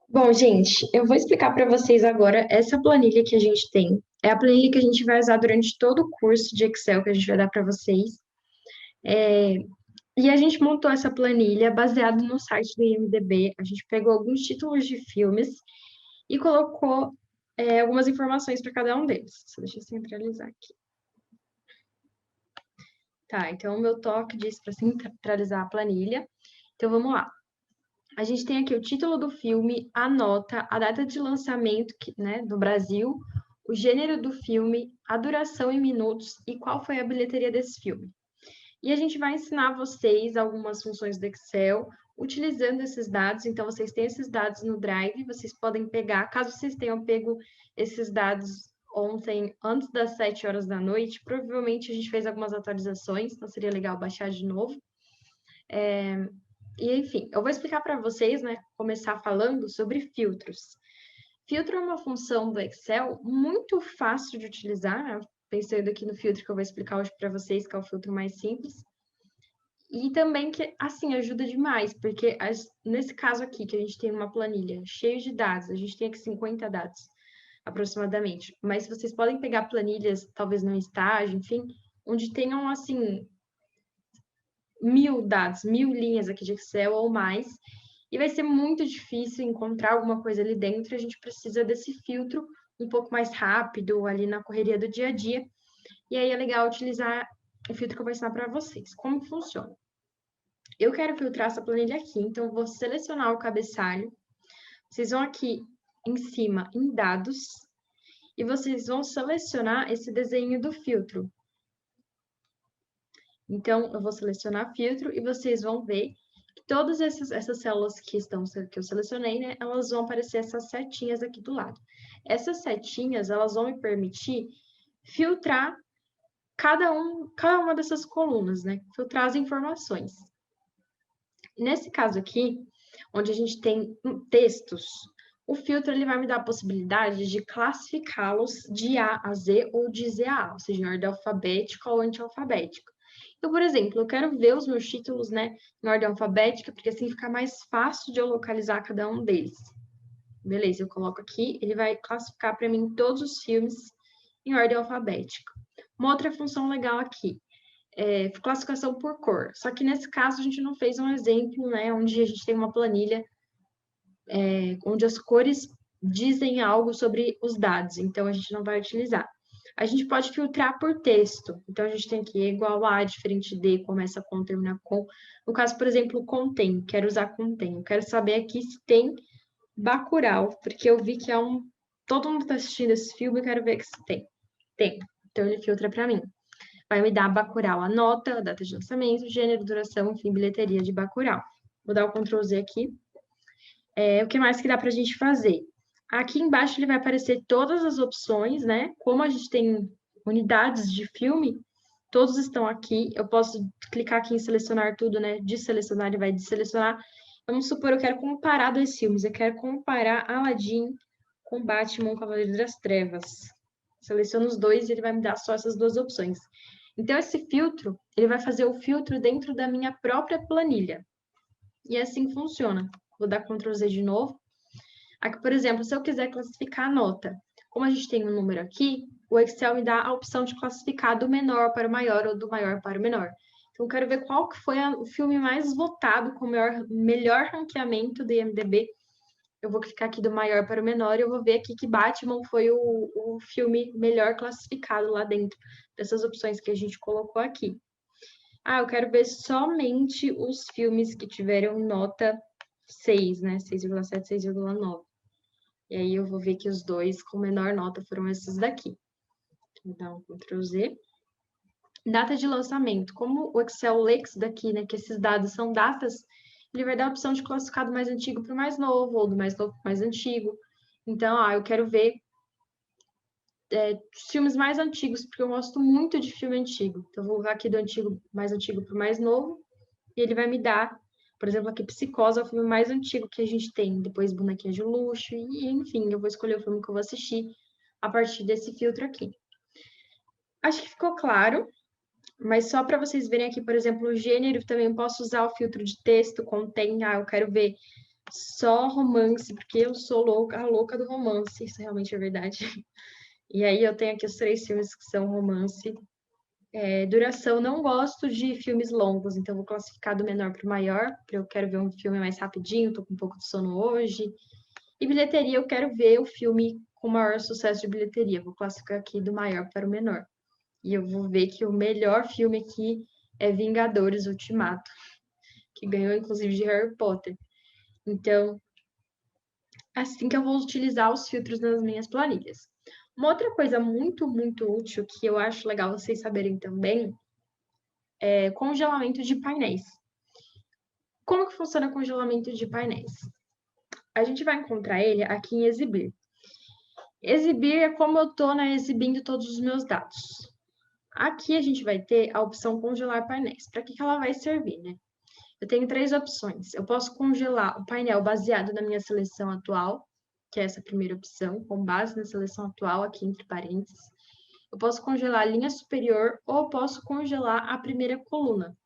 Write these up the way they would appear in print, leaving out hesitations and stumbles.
Bom, gente, eu vou explicar para vocês agora essa planilha que a gente tem. É a planilha que a gente vai usar durante todo o curso de Excel que a gente vai dar para vocês. E a gente montou essa planilha baseado no site do IMDb. A gente pegou alguns títulos de filmes e colocou algumas informações para cada um deles. Só deixa eu centralizar aqui. Tá, então o meu toque diz para centralizar a planilha. Então vamos lá. A gente tem aqui o título do filme, a nota, a data de lançamento, né, do Brasil, o gênero do filme, a duração em minutos e qual foi a bilheteria desse filme. E a gente vai ensinar vocês algumas funções do Excel utilizando esses dados. Então, vocês têm esses dados no Drive, vocês podem pegar, caso vocês tenham pego esses dados ontem, antes das 7 horas da noite, provavelmente a gente fez algumas atualizações, então seria legal baixar de novo. E, enfim, eu vou explicar para vocês, né, começar falando sobre filtros. Filtro é uma função do Excel muito fácil de utilizar, né? Pensando aqui no filtro que eu vou explicar hoje para vocês, que é o filtro mais simples. E também que, assim, ajuda demais, porque nesse caso aqui, que a gente tem uma planilha cheia de dados, a gente tem aqui 50 dados, aproximadamente. Mas vocês podem pegar planilhas, talvez no estágio, enfim, onde tenham, assim, 1000 dados, 1000 linhas aqui de Excel ou mais, e vai ser muito difícil encontrar alguma coisa ali dentro. A gente precisa desse filtro um pouco mais rápido ali na correria do dia a dia. E aí é legal utilizar o filtro que eu vou ensinar para vocês. Como funciona? Eu quero filtrar essa planilha aqui, então eu vou selecionar o cabeçalho. Vocês vão aqui em cima em dados e vocês vão selecionar esse desenho do filtro. Então, eu vou selecionar filtro e vocês vão ver que todas essas células que eu selecionei, né, elas vão aparecer essas setinhas aqui do lado. Essas setinhas, elas vão me permitir filtrar cada uma dessas colunas, né? Filtrar as informações. Nesse caso aqui, onde a gente tem textos, o filtro ele vai me dar a possibilidade de classificá-los de A a Z ou de Z a A, ou seja, em ordem alfabética ou antialfabética. Então, por exemplo, eu quero ver os meus títulos, né, em ordem alfabética, porque assim fica mais fácil de eu localizar cada um deles. Beleza, eu coloco aqui, ele vai classificar para mim todos os filmes em ordem alfabética. Uma outra função legal aqui é classificação por cor. Só que nesse caso a gente não fez um exemplo, né, onde a gente tem uma planilha onde as cores dizem algo sobre os dados, então a gente não vai utilizar. A gente pode filtrar por texto, então a gente tem aqui igual a, diferente de, começa com, termina com. No caso, por exemplo, contém, quero usar contém. Eu quero saber aqui se tem Bacurau, porque eu vi que é um. Todo mundo está assistindo esse filme, eu quero ver que se tem. Tem. Então ele filtra para mim. Vai me dar Bacurau, a nota, a data de lançamento, gênero, duração, enfim, bilheteria de Bacurau. Vou dar o Ctrl Z aqui. O que mais que dá para a gente fazer? Aqui embaixo ele vai aparecer todas as opções, né? Como a gente tem unidades de filme, todos estão aqui. Eu posso clicar aqui em selecionar tudo, né? Desselecionar, ele vai desselecionar. Vamos supor, eu quero comparar dois filmes. Eu quero comparar Aladdin com Batman, Cavaleiro das Trevas. Seleciono os dois e ele vai me dar só essas duas opções. Então, esse filtro, ele vai fazer o filtro dentro da minha própria planilha. E assim funciona. Vou dar Ctrl Z de novo. Aqui, por exemplo, se eu quiser classificar a nota, como a gente tem um número aqui, o Excel me dá a opção de classificar do menor para o maior ou do maior para o menor. Então, eu quero ver qual que foi o filme mais votado com o melhor ranqueamento do IMDb. Eu vou clicar aqui do maior para o menor e eu vou ver aqui que Batman foi o filme melhor classificado lá dentro dessas opções que a gente colocou aqui. Ah, eu quero ver somente os filmes que tiveram nota 6, né? 6,7, 6,9. E aí eu vou ver que os dois com menor nota foram esses daqui. Vou dar um Ctrl Z. Data de lançamento. Como o Excel lê isso daqui, né? Que esses dados são datas, ele vai dar a opção de classificar do mais antigo para o mais novo, ou do mais novo para o mais antigo. Então, eu quero ver os filmes mais antigos, porque eu gosto muito de filme antigo. Então, eu vou colocar aqui do mais antigo para o mais novo, e ele vai me dar, por exemplo, aqui Psicose é o filme mais antigo que a gente tem, depois Bonequinha de Luxo, e enfim, eu vou escolher o filme que eu vou assistir a partir desse filtro aqui. Acho que ficou claro, mas só para vocês verem aqui, por exemplo, o gênero, também posso usar o filtro de texto, contém, eu quero ver só romance, porque eu sou louca, a louca do romance, isso realmente é verdade. E aí eu tenho aqui os 3 filmes que são romance. Duração, não gosto de filmes longos, então vou classificar do menor para o maior, porque eu quero ver um filme mais rapidinho, tô com um pouco de sono hoje. E bilheteria, eu quero ver o filme com maior sucesso de bilheteria, vou classificar aqui do maior para o menor. E eu vou ver que o melhor filme aqui é Vingadores Ultimato, que ganhou inclusive de Harry Potter. Então, assim que eu vou utilizar os filtros nas minhas planilhas. Uma outra coisa muito, muito útil que eu acho legal vocês saberem também é congelamento de painéis. Como que funciona o congelamento de painéis? A gente vai encontrar ele aqui em exibir. Exibir é como eu estou, né, exibindo todos os meus dados. Aqui a gente vai ter a opção congelar painéis. Para que ela vai servir, né? Eu tenho 3 opções. Eu posso congelar o painel baseado na minha seleção atual, que é essa primeira opção, com base na seleção atual, aqui entre parênteses. Eu posso congelar a linha superior ou eu posso congelar a primeira coluna.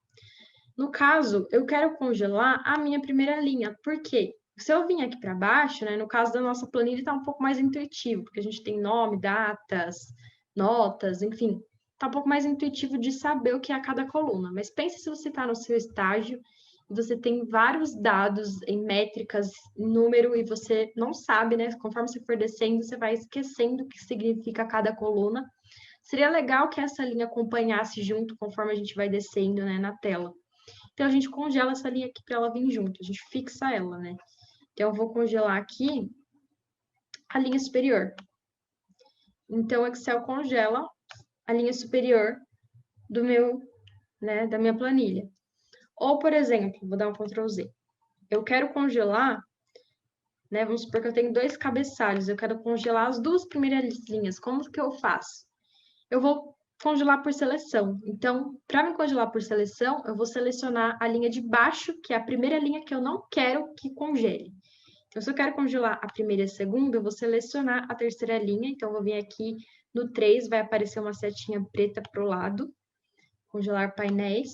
No caso, eu quero congelar a minha primeira linha. Por quê? Se eu vim aqui para baixo, né, no caso da nossa planilha, está um pouco mais intuitivo, porque a gente tem nome, datas, notas, enfim. Está um pouco mais intuitivo de saber o que é cada coluna. Mas pense se você está no seu estágio e você tem vários dados em métricas, em número, e você não sabe, né? Conforme você for descendo, você vai esquecendo o que significa cada coluna. Seria legal que essa linha acompanhasse junto conforme a gente vai descendo, né, na tela. Então, a gente congela essa linha aqui para ela vir junto, a gente fixa ela, né? Então, eu vou congelar aqui a linha superior. Então, o Excel congela a linha superior do meu, né, da minha planilha. Ou, por exemplo, vou dar um Ctrl Z. Eu quero congelar, né, vamos supor que eu tenho 2 cabeçalhos, eu quero congelar as 2 primeiras linhas. Como que eu faço? Eu vou congelar por seleção. Então, para me congelar por seleção, eu vou selecionar a linha de baixo, que é a primeira linha que eu não quero que congele. Então, se eu quero congelar a primeira e a segunda, eu vou selecionar a terceira linha. Então, eu vou vir aqui no 3, vai aparecer uma setinha preta para o lado, congelar painéis.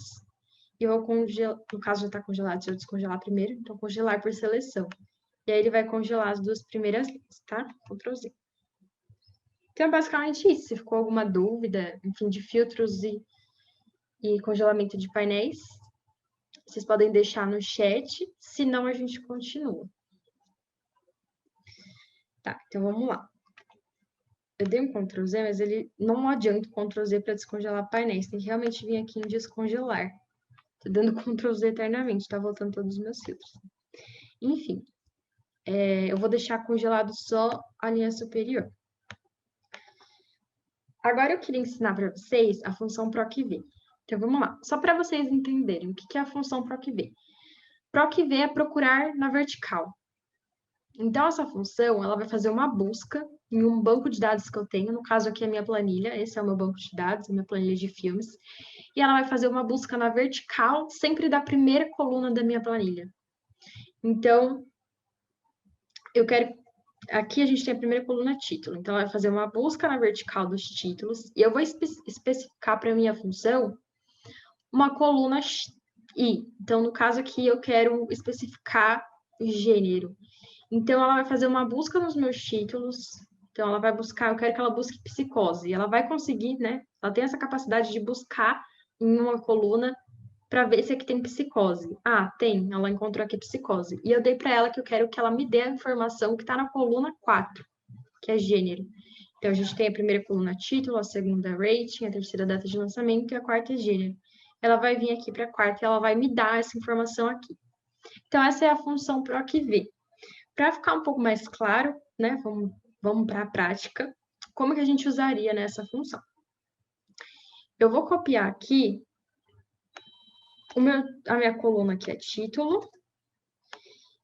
E eu vou congelar, no caso já está congelado, se eu descongelar primeiro, então congelar por seleção. E aí ele vai congelar as 2 primeiras linhas, tá? Ctrl Z. Então, é basicamente isso. Se ficou alguma dúvida, enfim, de filtros e congelamento de painéis, vocês podem deixar no chat, senão a gente continua. Tá, então vamos lá. Eu dei um Ctrl Z, mas ele não adianta o Ctrl Z para descongelar painéis. Tem que realmente vir aqui em descongelar. Tô dando Ctrl Z eternamente, tá voltando todos os meus filtros. Enfim, eu vou deixar congelado só a linha superior. Agora eu queria ensinar para vocês a função PROC-V. Então vamos lá, só para vocês entenderem o que é a função PROC-V. PROC-V é procurar na vertical. Então, essa função, ela vai fazer uma busca em um banco de dados que eu tenho, no caso aqui é a minha planilha, esse é o meu banco de dados, a minha planilha de filmes, e ela vai fazer uma busca na vertical, sempre da primeira coluna da minha planilha. Então, eu quero... Aqui a gente tem a primeira coluna título, então ela vai fazer uma busca na vertical dos títulos, e eu vou especificar para a minha função uma coluna I. Então, no caso aqui, eu quero especificar gênero. Então, ela vai fazer uma busca nos meus títulos. Então, ela vai buscar, eu quero que ela busque psicose. E ela vai conseguir, né? Ela tem essa capacidade de buscar em uma coluna para ver se aqui tem psicose. Ah, tem, ela encontrou aqui psicose. E eu dei para ela que eu quero que ela me dê a informação que está na coluna 4, que é gênero. Então, a gente tem a primeira coluna título, a segunda rating, a terceira data de lançamento e a quarta é gênero. Ela vai vir aqui para a quarta e ela vai me dar essa informação aqui. Então, essa é a função PROC-V. Para ficar um pouco mais claro, né, vamos para a prática, como que a gente usaria nessa função? Eu vou copiar aqui a minha coluna que é título,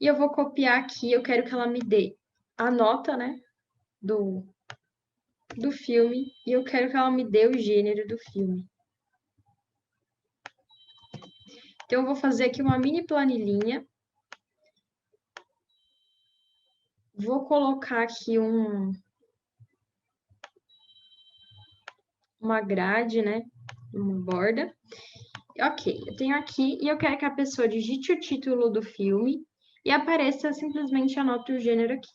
e eu vou copiar aqui, eu quero que ela me dê a nota, né, do filme, e eu quero que ela me dê o gênero do filme. Então, eu vou fazer aqui uma mini planilhinha. Vou colocar aqui uma grade, né, uma borda. Ok, eu tenho aqui e eu quero que a pessoa digite o título do filme e apareça simplesmente a nota e o gênero aqui.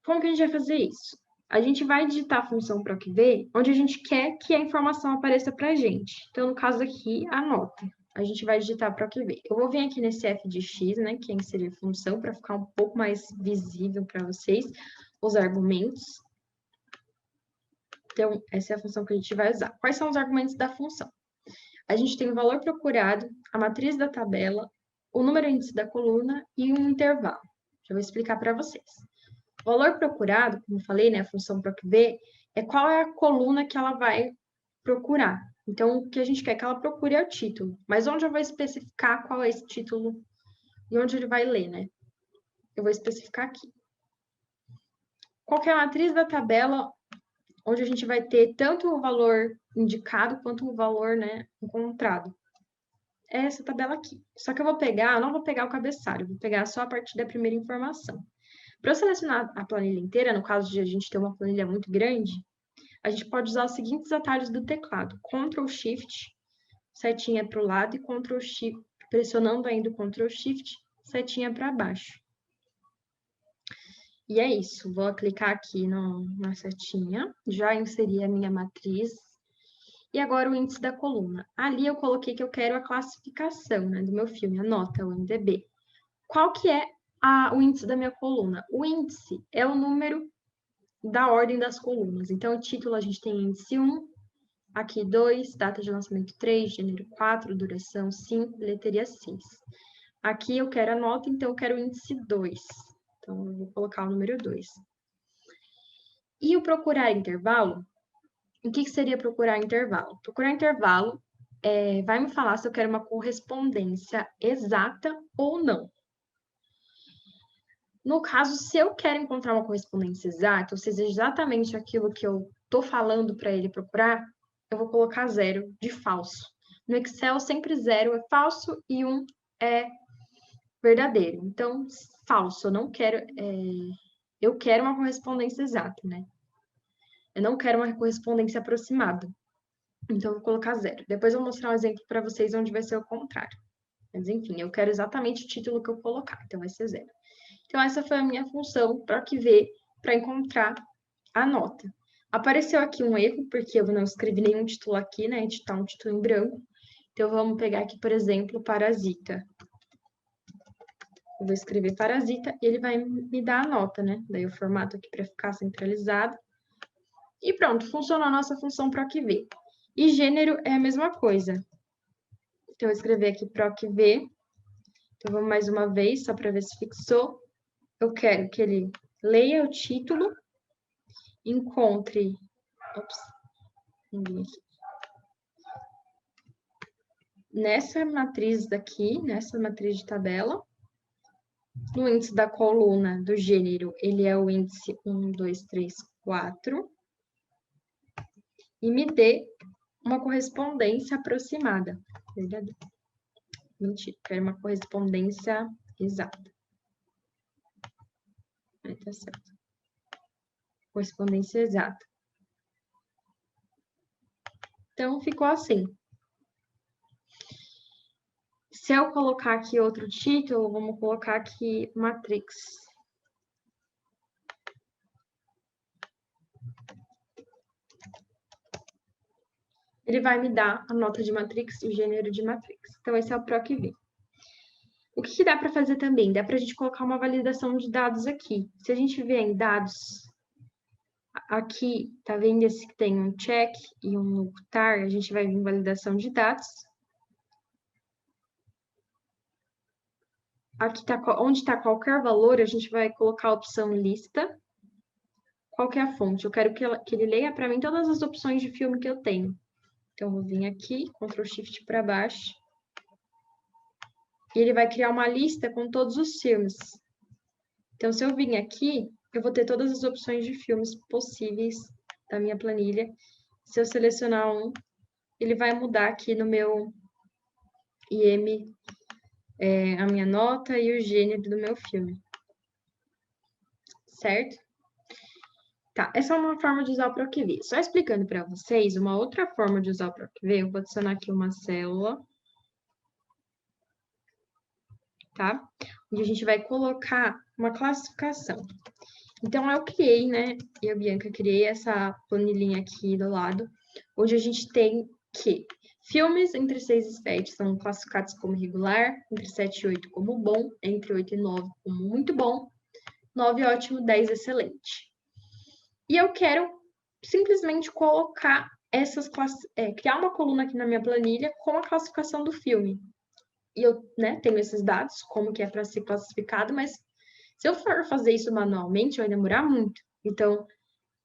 Como que a gente vai fazer isso? A gente vai digitar a função procv, onde a gente quer que a informação apareça para a gente. Então, no caso aqui, a nota. A gente vai digitar procv. Eu vou vir aqui nesse f de x, né, que é inserir função, para ficar um pouco mais visível para vocês os argumentos. Então, essa é a função que a gente vai usar. Quais são os argumentos da função? A gente tem o valor procurado, a matriz da tabela, o número índice da coluna e um intervalo. Já vou explicar para vocês. O valor procurado, como eu falei, né, a função procv, é qual é a coluna que ela vai procurar. Então, o que a gente quer que ela procure é o título. Mas onde eu vou especificar qual é esse título e onde ele vai ler, né? Eu vou especificar aqui. Qual que é a matriz da tabela, onde a gente vai ter tanto o valor indicado quanto o valor, né, encontrado. É essa tabela aqui. Só que eu vou pegar, não vou pegar o cabeçalho, vou pegar só a partir da primeira informação. Para eu selecionar a planilha inteira, no caso de a gente ter uma planilha muito grande, a gente pode usar os seguintes atalhos do teclado. Ctrl Shift, setinha para o lado, e Ctrl Shift, pressionando ainda o Ctrl Shift, setinha para baixo. E é isso, vou clicar aqui na setinha, já inseri a minha matriz. E agora o índice da coluna. Ali eu coloquei que eu quero a classificação, né, do meu filme, a nota, o IMDb. Qual que é o índice da minha coluna? O índice é o número da ordem das colunas. Então, o título a gente tem índice 1, aqui 2, data de lançamento 3, gênero 4, duração 5, bilheteria 6. Aqui eu quero a nota, então eu quero o índice 2. Então, eu vou colocar o número 2. E o procurar intervalo, o que seria procurar intervalo? Procurar intervalo vai me falar se eu quero uma correspondência exata ou não. No caso, se eu quero encontrar uma correspondência exata, ou seja, exatamente aquilo que eu estou falando para ele procurar, eu vou colocar 0 de falso. No Excel, sempre 0 é falso e 1 é verdadeiro. Então, falso, eu não quero... eu quero uma correspondência exata, né? Eu não quero uma correspondência aproximada. Então, eu vou colocar 0. Depois eu vou mostrar um exemplo para vocês onde vai ser o contrário. Mas, enfim, eu quero exatamente o título que eu colocar, então vai ser 0. Então, essa foi a minha função procv para encontrar a nota. Apareceu aqui um erro, porque eu não escrevi nenhum título aqui, né? A gente está um título em branco. Então, vamos pegar aqui, por exemplo, parasita. Eu vou escrever parasita e ele vai me dar a nota, né? Daí eu formato aqui para ficar centralizado. E pronto, funcionou a nossa função procv. E gênero é a mesma coisa. Então, eu vou escrever aqui procv. Então, vamos mais uma vez, só para ver se fixou. Eu quero que ele leia o título, encontre... Ops, ninguém aqui. Nessa matriz daqui, nessa matriz de tabela, no índice da coluna do gênero, ele é o índice 1, 2, 3, 4, e me dê uma correspondência aproximada. Verdadeiro. Mentira, quero uma correspondência exata. Aí tá certo. Correspondência exata. Então, ficou assim. Se eu colocar aqui outro título, vamos colocar aqui Matrix. Ele vai me dar a nota de Matrix e o gênero de Matrix. Então, esse é o procv. O que dá para fazer também? Dá para a gente colocar uma validação de dados aqui. Se a gente vier em dados, aqui, tá vendo esse que tem um check e um ocultar? A gente vai vir em validação de dados. Aqui tá, onde está qualquer valor, a gente vai colocar a opção lista. Qual que é a fonte? Eu quero que ele leia para mim todas as opções de filme que eu tenho. Então, eu vou vir aqui, Ctrl Shift para baixo. E ele vai criar uma lista com todos os filmes. Então, se eu vir aqui, eu vou ter todas as opções de filmes possíveis da minha planilha. Se eu selecionar um, ele vai mudar aqui no meu IM a minha nota e o gênero do meu filme. Certo? Tá, essa é uma forma de usar o procv. Só explicando para vocês, uma outra forma de usar o procv, eu vou adicionar aqui uma célula. Tá? onde a gente vai colocar uma classificação. Então, eu criei, né? Eu, Bianca, criei essa planilhinha aqui do lado, onde a gente tem que filmes entre 6 e 7 são classificados como regular, entre 7 e 8 como bom, entre 8 e 9 como muito bom, 9 ótimo, 10 excelente. E eu quero simplesmente colocar criar uma coluna aqui na minha planilha com a classificação do filme. E eu, né, tenho esses dados, como que é para ser classificado, mas se eu for fazer isso manualmente, vai demorar muito. Então,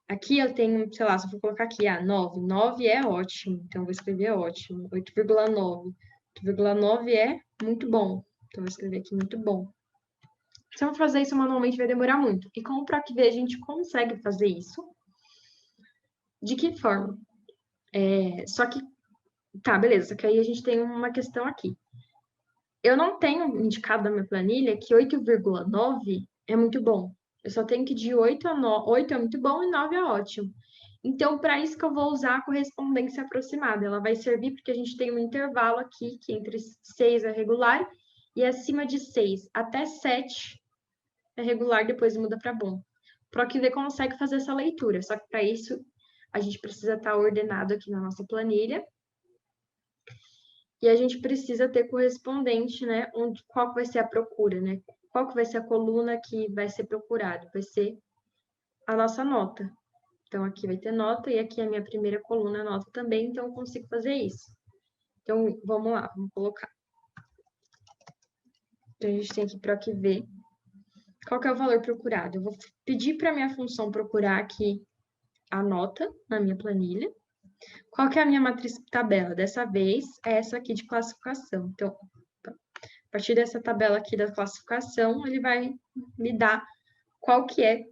aqui eu tenho, sei lá, se eu for colocar aqui, 9. 9 é ótimo, então eu vou escrever ótimo. 8,9. 8,9 é muito bom, então eu vou escrever aqui muito bom. Se eu for fazer isso manualmente, vai demorar muito. E com o PROC-V a gente consegue fazer isso. De que forma? Só que, tá, beleza, só que aí a gente tem uma questão aqui. Eu não tenho indicado na minha planilha que 8,9 é muito bom. Eu só tenho que de 8 a 9, 8 é muito bom e 9 é ótimo. Então, para isso que eu vou usar a correspondência aproximada. Ela vai servir porque a gente tem um intervalo aqui, que entre 6 é regular, e acima de 6 até 7 é regular, depois muda para bom. O PROC-V consegue fazer essa leitura, só que para isso a gente precisa estar ordenado aqui na nossa planilha. E a gente precisa ter correspondente, né? Qual vai ser a procura, né? Qual que vai ser a coluna que vai ser procurado? Vai ser a nossa nota. Então, aqui vai ter nota e aqui a minha primeira coluna nota também, então eu consigo fazer isso. Então, vamos lá, vamos colocar. Então, a gente tem aqui PROC-V. Qual que é o valor procurado? Eu vou pedir para a minha função procurar aqui a nota na minha planilha. Qual que é a minha matriz tabela? Dessa vez, é essa aqui de classificação. Então, a partir dessa tabela aqui da classificação, ele vai me dar qual que é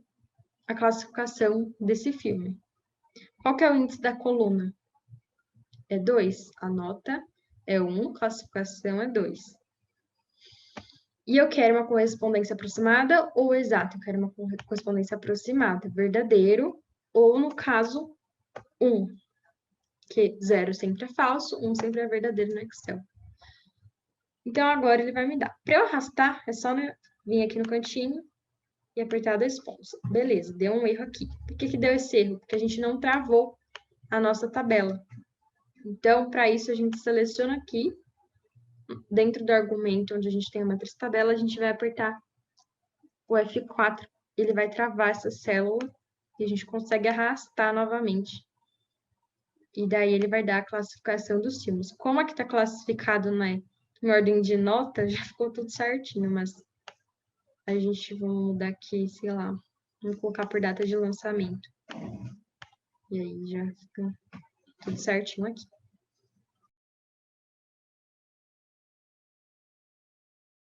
a classificação desse filme. Qual que é o índice da coluna? É 2. A nota é 1, classificação é 2. E eu quero uma correspondência aproximada ou exata? Eu quero uma correspondência aproximada, verdadeiro, ou no caso, 1. Que 0 sempre é falso, 1 sempre é verdadeiro no Excel. Então, agora ele vai me dar. Para eu arrastar, é só vir aqui no cantinho e apertar 2 pontos. Beleza, deu um erro aqui. Por que deu esse erro? Porque a gente não travou a nossa tabela. Então, para isso, a gente seleciona aqui, dentro do argumento onde a gente tem a matriz tabela, a gente vai apertar o F4. Ele vai travar essa célula e a gente consegue arrastar novamente. E daí ele vai dar a classificação dos filmes. Como aqui está classificado, né, em ordem de nota, já ficou tudo certinho, mas a gente vai mudar aqui, sei lá, vamos colocar por data de lançamento. E aí já fica tudo certinho aqui.